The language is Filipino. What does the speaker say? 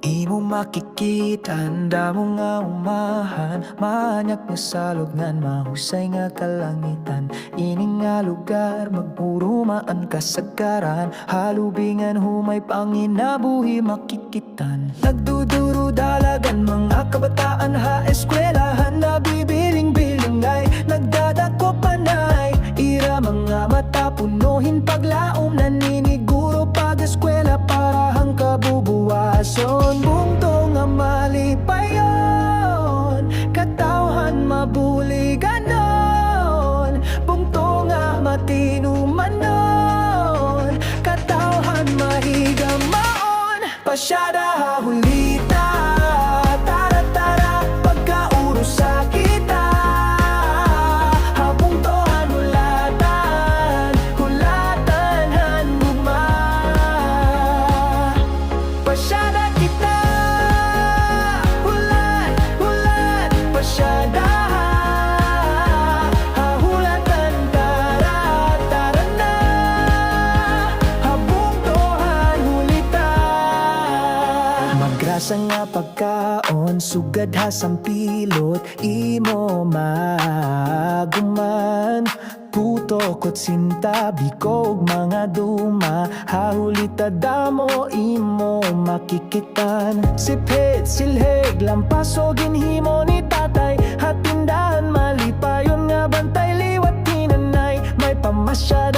Imo makikita, handa mo nga umahan. Manyak nga salog ngan, mahusay nga kalangitan. Ining nga lugar, magpurumaan kasagaran. Halubingan humay panginabuhi makikitan. Nagduduro dalagan, mga kabataan ha eskwelahan. Nabibiling-biling ay nagdadako panay. Ira mga mata punuhin paglaom, naniniguro pag-eskwela para hang kabubuwason. Bungto nga malipayon, katawhan mabuliganon. Bungto nga matinumanon, katawhan mahigamaon. Pasyada hahulita, tara-tara pagkauro sa kita. Habungtohan hulatan, hulatan hanuma. Pasyada kita, hulan, hulan, pasyada. Hahulatan, tara, tara na. Habungtohan hulitan. Magrasa nga pagkaon, sugad hasang pilot. Imo maguman, putok at sinta, bikog mga duma. Hahulita damo imo makikitan. Sipit, silhig, lampaso ginhimo ni tatay. Hatindahan malipayon nga bantay liwat tinanay. May pamasya